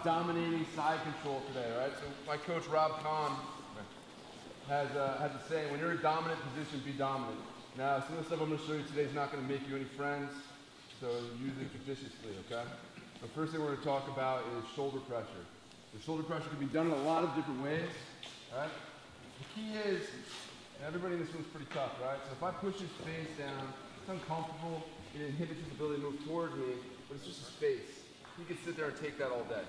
dominating side control today, right? So my coach Rob Kahn has a saying, when you're in a dominant position, be dominant. Now, some of the stuff I'm going to show you today is not going to make you any friends, so use it judiciously, okay? The first thing we're going to talk about is shoulder pressure. The shoulder pressure can be done in a lot of different ways, right? The key is, everybody in this room's pretty tough, right? So if I push his face down, it's uncomfortable, it inhibits his ability to move toward me, but it's just a space. He can sit there and take that all day.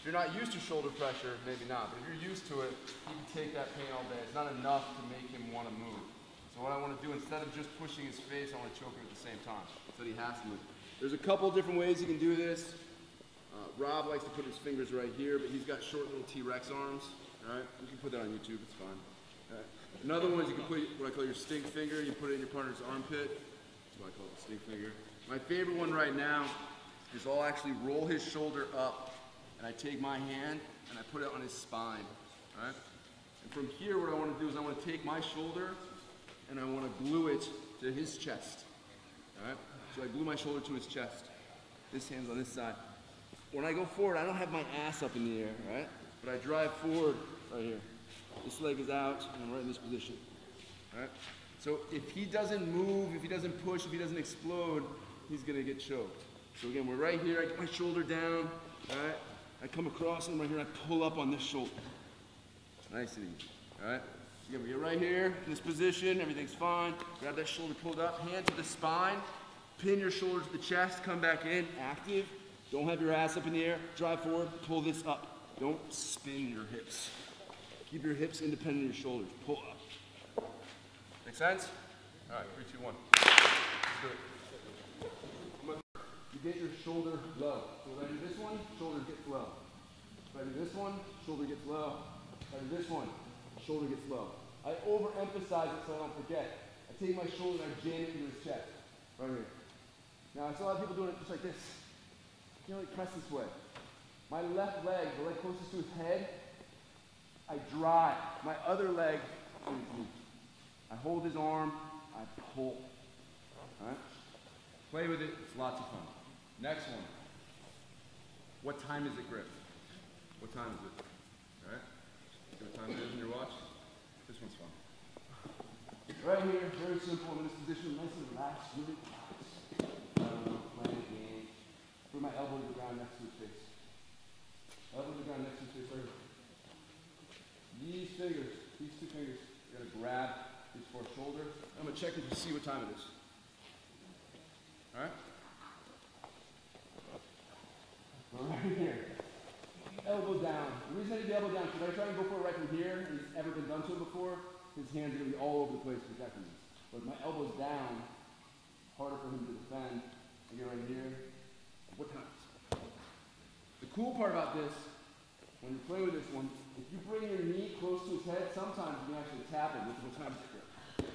If you're not used to shoulder pressure, maybe not, but if you're used to it, he can take that pain all day. It's not enough to make him want to move. So what I want to do, instead of just pushing his face, I want to choke him at the same time, so that he has to move. There's a couple of different ways you can do this. Rob likes to put his fingers right here, but he's got short little T-Rex arms. All right? You can put that on YouTube, it's fine. All right. Another one is you can put what I call your stink finger. You put it in your partner's armpit. That's what I call it, stink finger. My favorite one right now is I'll actually roll his shoulder up, and I take my hand and I put it on his spine. All right? And from here, what I want to do is I want to take my shoulder and I want to glue it to his chest. All right? So I glue my shoulder to his chest. This hand's on this side. When I go forward, I don't have my ass up in the air, right? But I drive forward right here. This leg is out, and I'm right in this position. All right? So if he doesn't move, if he doesn't push, if he doesn't explode, he's gonna get choked. So again, we're right here, I get my shoulder down, all right? I come across him right here, and I pull up on this shoulder. Nice and easy, all right? So again, we get right here, in this position, everything's fine. Grab that shoulder pulled up, hand to the spine, pin your shoulder to the chest, come back in, active. Don't have your ass up in the air, drive forward, pull this up. Don't spin your hips. Keep your hips independent of your shoulders, pull up. Make sense? All right, 3, 2, 1. Let's do it. You get your shoulder low. So if I do this one, shoulder gets low. If I do this one, shoulder gets low. If I do this one, shoulder gets low. I overemphasize it so I don't forget. I take my shoulder and I jam it into his chest. Right here. Now I see a lot of people doing it just like this. You know, like press this way. My left leg, the leg closest to his head, I drive. My other leg, I hold his arm, I pull. All right? Play with it, it's lots of fun. Next one. What time is it, Griff? What time is it? All right? See what time it is in your watch? This one's fun. Right here, very simple. I'm in this position, nice and relaxed, really relaxed. Playing a game. Put my elbow to the ground next to his face. Elbow to the ground next to his face, right here. These fingers, these two fingers, you're gonna grab his fourth shoulder. I'm gonna check if you see what time it is. All right? Right here. Elbow down. The reason I did the elbow down is because I try to go for it right from here, and he's ever been done to it before, his hands are going to be all over the place protecting this. But my elbow's down, harder for him to defend. I get right here. What time? The cool part about this, when you play with this one, if you bring your knee close to his head, sometimes you can actually tap it with what time is it.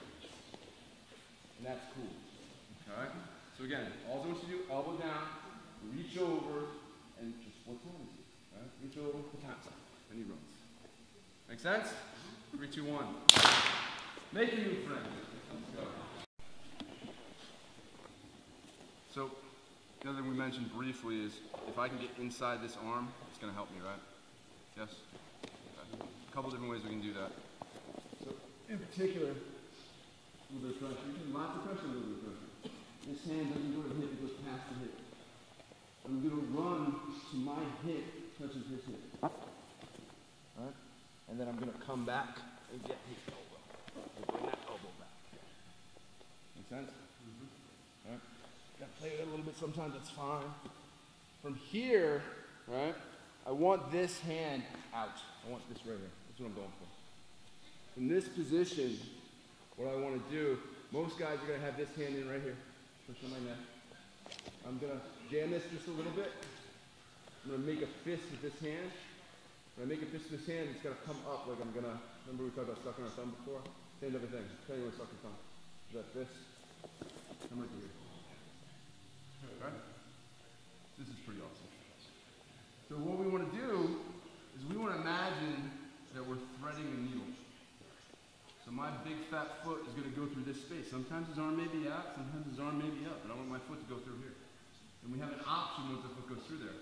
And that's cool. All right? So again, all I want you to do, elbow down, reach over, and just what time is it? Right? Reach over, what time is it? And he runs. Make sense? 3, 2, 1. Make a new friend. Let's go. So, the other thing we mentioned briefly is if I can get inside this arm, it's going to help me, right? Yes? Okay. A couple different ways we can do that. So, in particular, a little bit of pressure. You can lots of pressure, a little bit of pressure. This hand doesn't go to the hip, it goes past the hip. I'm going to run to my hip, touches his hip. Alright? And then I'm going to come back and get his elbow. And bring that elbow back. Make sense? Mm-hmm. Alright? Got to play with it a little bit sometimes, that's fine. From here, right, I want this hand out. I want this right here. That's what I'm going for. In this position, what I want to do, most guys are going to have this hand in right here. Push on my neck. I'm going to jam this just a little bit. I'm going to make a fist with this hand. When I make a fist with this hand, it's going to come up like I'm going to, remember we talked about sucking our thumb before? Same type of thing. Tell you when to suck your thumb. Is that fist? Come right here. Alright? This is pretty awesome. So what we want to do is we want to imagine that we're threading a needle. So my big fat foot is going to go through this space. Sometimes his arm may be out, sometimes his arm may be up, but I want my foot to go through here. And we have an option once the foot goes through there.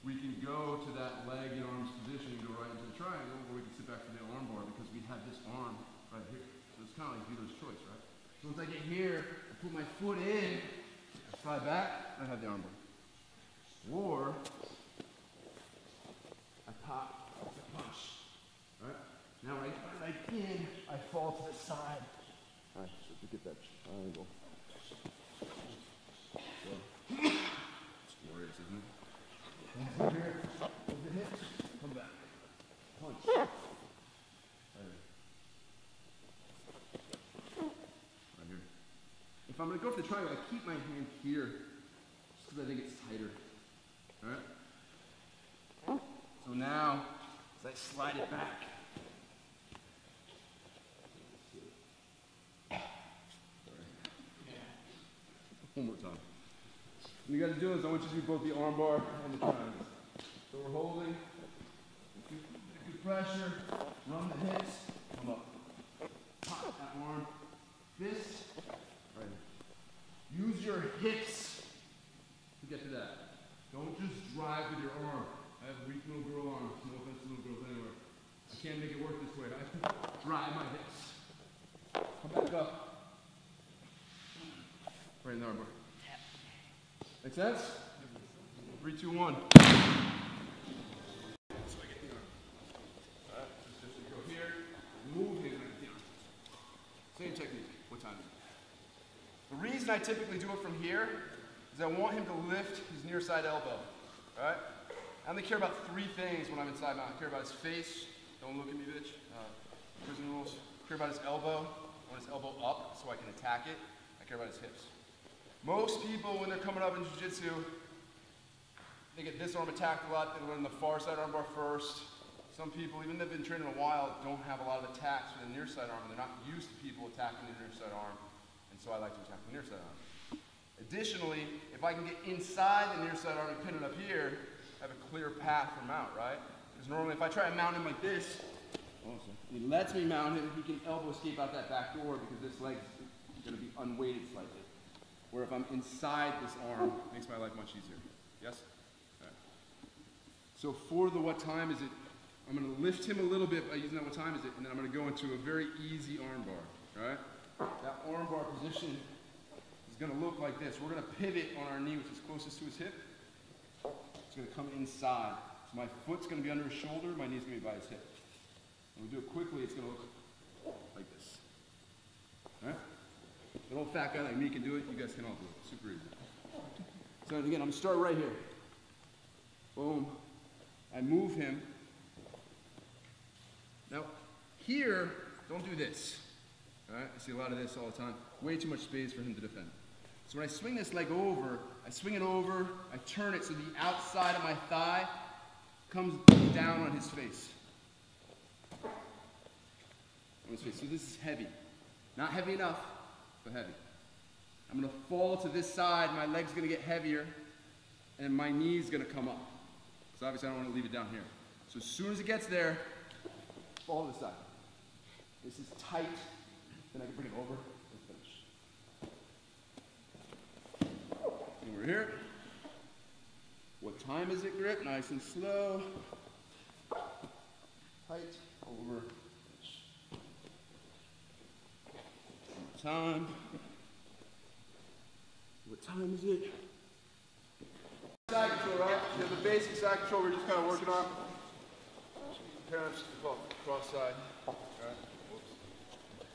we can go to that leg and arms position and go right into the triangle, or we can sit back for the arm bar because we have this arm right here. So it's kind of like Vito's choice, right? So once I get here, I put my foot in, I slide back, and I have the arm bar. Or I pop, I punch. Right? Now when I put it right in, I fall to the side. Alright, so to get that triangle. So, it's glorious, isn't it? Over here, over the hips, come back. Punch. Right here. If I'm going to go for the triangle, I keep my hand here just because I think it's tighter. Alright? So now, as I slide it back, one more time. What you got to do is I want you to do both the arm bar and the triangles. So we're holding, good pressure, run the hips, come up. Pop that arm, fist, right here. Use your hips to get to that. Don't just drive with your arm. I have weak little girl arms, no offense to little girls anywhere. I can't make it work this way. I have to drive my hips. Come back up. Right in the arm bar. Make sense? 3, 2, 1. So I get the arm. Alright, just go here, move him, and I get the arm. Same technique. What time is it? The reason I typically do it from here is I want him to lift his near side elbow. Alright? I only care about 3 things when I'm inside mount. I care about his face. Don't look at me, bitch. Prison rules. I care about his elbow. I want his elbow up so I can attack it. I care about his hips. Most people, when they're coming up in Jiu-Jitsu, they get this arm attacked a lot. They learn the far side armbar first. Some people, even if they've been training a while, don't have a lot of attacks with the near side arm. They're not used to people attacking the near side arm, and so I like to attack the near side arm. Additionally, if I can get inside the near side arm and pin it up here, I have a clear path for mount, right? Because normally if I try to mount him like this, he lets me mount him, he can elbow escape out that back door because this leg is going to be unweighted slightly. Where if I'm inside this arm, it makes my life much easier. Yes? All right. So for the what time is it, I'm going to lift him a little bit by using that what time is it, and then I'm going to go into a very easy arm bar. All right? That arm bar position is going to look like this. We're going to pivot on our knee, which is closest to his hip. It's going to come inside. So my foot's going to be under his shoulder, my knee's going to be by his hip. When we do it quickly, it's going to look like this. All right? An old fat guy like me can do it, you guys can all do it. Super easy. So again, I'm going to start right here. Boom. I move him. Now, here, don't do this. All right? I see a lot of this all the time. Way too much space for him to defend. So when I swing this leg over, I swing it over, I turn it so the outside of my thigh comes down on his face. On his face. So this is heavy. Not heavy enough, but heavy. I'm going to fall to this side, my leg's going to get heavier, and my knee's going to come up. So obviously I don't want to leave it down here. So as soon as it gets there, fall to the side. This is tight, then I can bring it over and finish. And we're here. What time is it, grip? Nice and slow. Tight, over, finish. Time. What time is it? Side control, right? You have the basic side control we're just kind of working on. Parents call it cross side. Alright.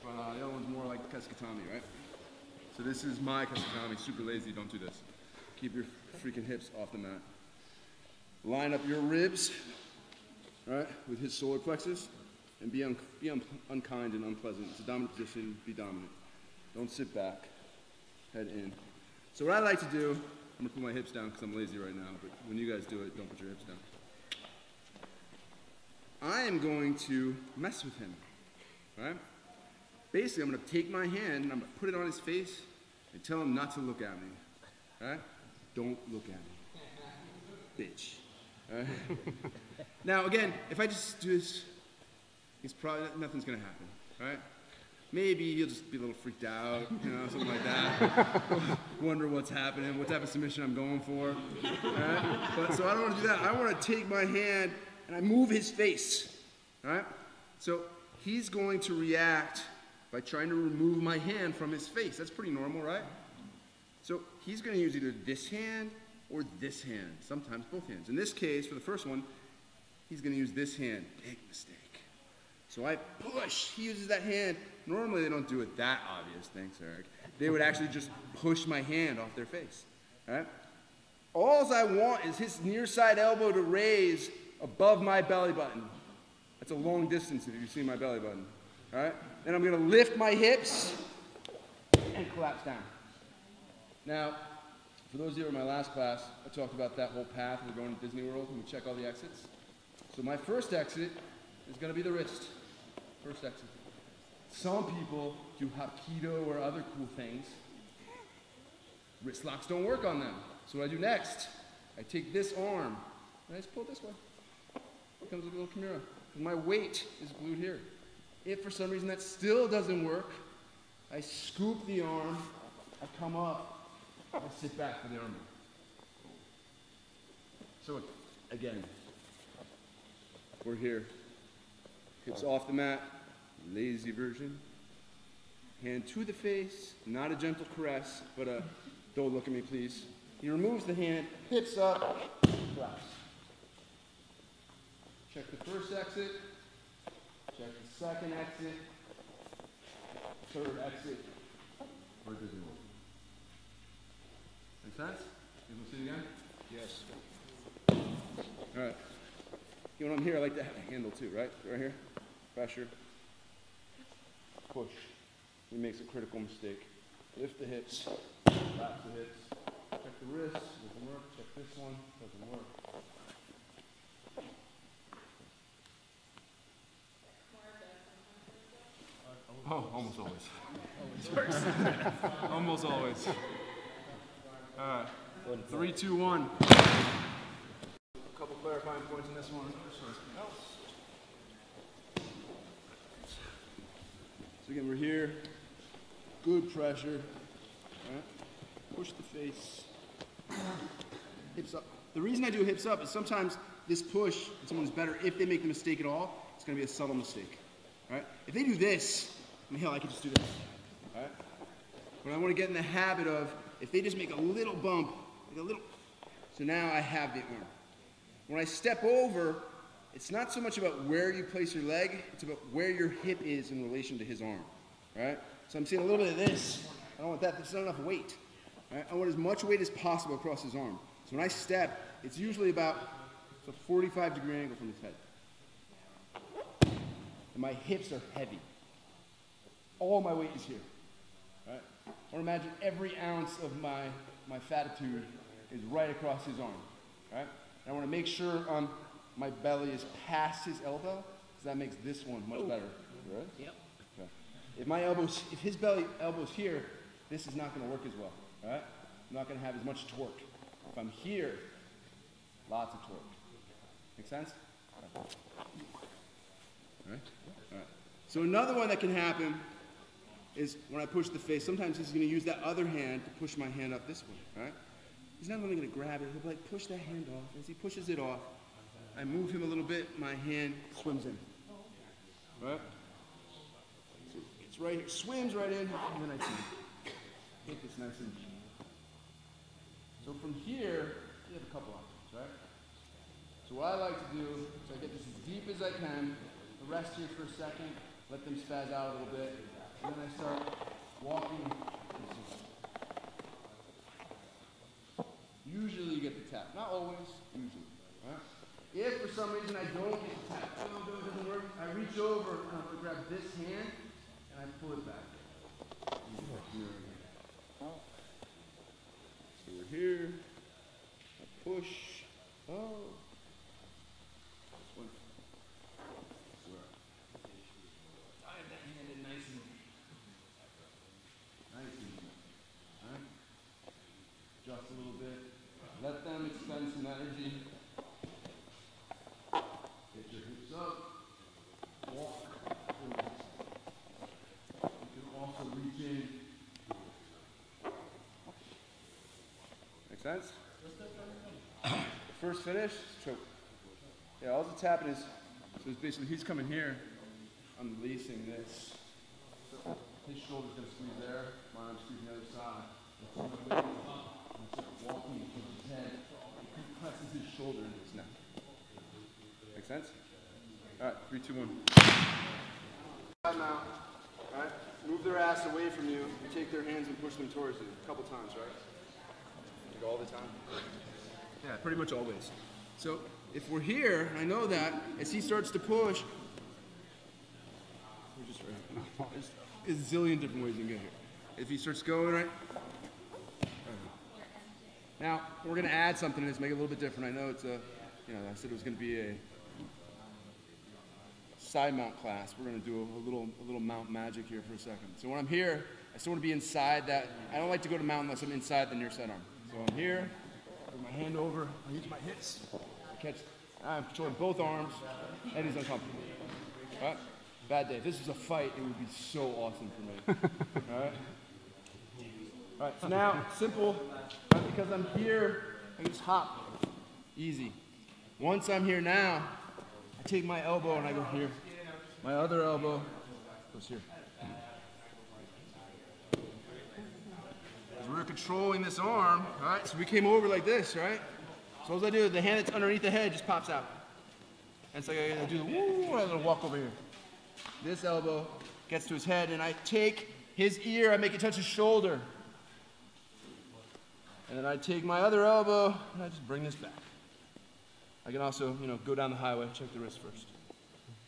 But the other one's more like Kaskatami, right? So this is my Kaskatami, super lazy, don't do this. Keep your freaking hips off the mat. Line up your ribs, right, with his solar plexus, and be unkind and unpleasant. It's a dominant position, be dominant. Don't sit back, head in. So what I like to do, I'm gonna put my hips down because I'm lazy right now, but when you guys do it, don't put your hips down. I am going to mess with him, right? Basically, I'm gonna take my hand and I'm gonna put it on his face and tell him not to look at me, right? Don't look at me, bitch. Right? Now again, if I just do this, it's probably, nothing's gonna happen, right? Maybe he'll just be a little freaked out, you know, something like that. wonder what's happening, what type of submission I'm going for. All right? But so I don't want to do that. I want to take my hand and I move his face. All right? So he's going to react by trying to remove my hand from his face. That's pretty normal, right? So he's going to use either this hand or this hand, sometimes both hands. In this case, for the first one, he's going to use this hand. Big mistake. So I push. He uses that hand. Normally they don't do it that obvious. Thanks, Eric. They would actually just push my hand off their face. All right? All I want is his near side elbow to raise above my belly button. That's a long distance if you see my belly button. All right? Then I'm going to lift my hips and collapse down. Now, for those of you who were in my last class, I talked about that whole path. We're going to Disney World and we check all the exits. So my first exit is going to be the wrist. First exit. Some people do Hapkido or other cool things. Wrist locks don't work on them. So what I do next, I take this arm and I just pull it this way. Here comes a little Kimura. And my weight is glued here. If for some reason that still doesn't work, I scoop the arm, I come up, I sit back for the arm. So again, we're here. Hips off the mat, lazy version. Hand to the face, not a gentle caress, but a don't look at me please. He removes the hand, hips up, collapse. Check the first exit, check the second exit, third exit, or it doesn't work. Make sense? You want to see it again? Yes. All right. You know, when I'm here, I like to have a handle too, right? Right here. Pressure. Push. He makes a critical mistake. Lift the hips. Collapse the hips. Check the wrist. Doesn't work. Check this one. Doesn't work. Oh, almost always. Almost always. All right. 3, 2, 1. A couple clarifying points in this one. So again, we're here. Good pressure. All right. Push the face. Hips up. The reason I do hips up is sometimes this push, someone's better if they make the mistake at all. It's going to be a subtle mistake. All right. If they do this, I mean, hell, I could just do this. All right. But I want to get in the habit of if they just make a little bump, like a little. So now I have the arm. When I step over, it's not so much about where you place your leg, it's about where your hip is in relation to his arm, right? So I'm seeing a little bit of this. I don't want that, there's not enough weight. Right? I want as much weight as possible across his arm. So when I step, it's usually about a 45-degree angle from his head. And my hips are heavy. All my weight is here, right? I want to imagine every ounce of my fatitude is right across his arm, right? And I want to make sure my belly is past his elbow, because that makes this one much better, right? Yep. Okay. If his elbow's here, this is not going to work as well, right? I'm not going to have as much torque. If I'm here, lots of torque. Make sense? All right? All right. So another one that can happen is when I push the face, sometimes he's going to use that other hand to push my hand up this way, right? He's not only going to grab it, he'll be like, push that hand off. As he pushes it off, I move him a little bit, my hand swims in, right? So it's right here, swims right in, and then I take this nice and deep. So from here, you have a couple options, right? So what I like to do is I get this as deep as I can, rest here for a second, let them spaz out a little bit, and then I start walking. Usually you get the tap. Not always, usually. Right? If for some reason I don't get the tap, it doesn't work, I reach over and I'm going to grab this hand and I pull it back. So we're here. I push. Oh. Dive that hand in nice and deep. Nice and deep. Right? Adjust a little bit. Let them expend some energy. Get your hips up. Walk. You can also reach in. Make sense? First finish, choke. Yeah, all that's happening is, so it's basically he's coming here, I'm releasing this. So his shoulder's gonna squeeze there, mine I'm squeezing the other side. And walking with his head, he presses his shoulder into his neck. Make sense? All right, 3, 2, 1. Now, all right, move their ass away from you, and take their hands and push them towards you. A couple times, right? Like all the time? Yeah, pretty much always. So if we're here, I know that, as he starts to push, we're just right. There's a zillion different ways you can get here. If he starts going right. Now, we're going to add something to this, make it a little bit different. I know it's a, you know, I said it was going to be a side mount class. We're going to do a little mount magic here for a second. So when I'm here, I still want to be inside that. I don't like to go to mount unless I'm inside the near side arm. So I'm here, put my hand over, I use my hips, I'm controlling both arms, and he's uncomfortable. All right? Bad day. If this was a fight, it would be so awesome for me. All right? All right, so now, simple, because I'm here, I can just hop, easy. Once I'm here now, I take my elbow and I go here. My other elbow goes here. We're controlling this arm, all right? So we came over like this, right? So all I do, the hand that's underneath the head just pops out. And so I do the woo, I'm gonna walk over here. This elbow gets to his head, and I take his ear, I make it touch his shoulder. And then I take my other elbow, and I just bring this back. I can also, you know, go down the highway, check the wrist first.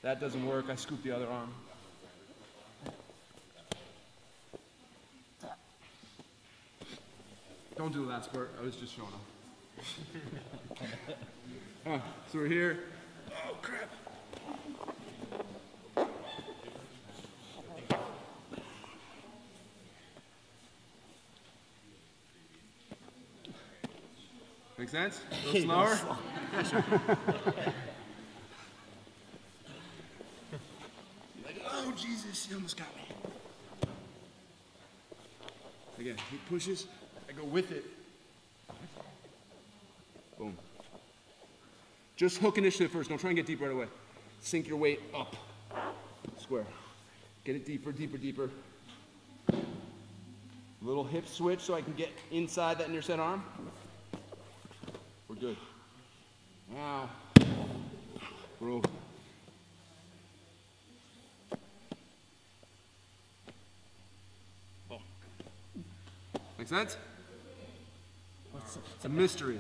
That doesn't work, I scoop the other arm. Don't do the last part, I was just showing off. So we're here. Oh, crap. Make sense? A little slower? Yeah, sure. Like, oh, Jesus, he almost got me. Again, he pushes, I go with it. Boom. Just hook initiative first. Don't try and get deep right away. Sink your weight up. Square. Get it deeper, deeper, deeper. Little hip switch so I can get inside that near set arm. We're good. Now, we're over. Boom. Make sense? It's a mystery.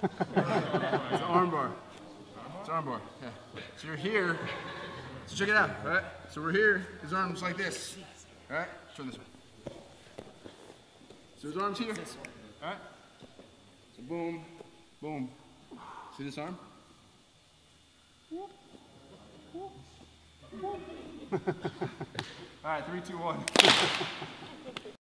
It's an armbar. It's an armbar. Yeah. So you're here. So check it out. All right. So we're here. His arms like this. All right. Turn this way. So his arms here. All right. So boom, boom. See this arm? All right. 3, 2, 1.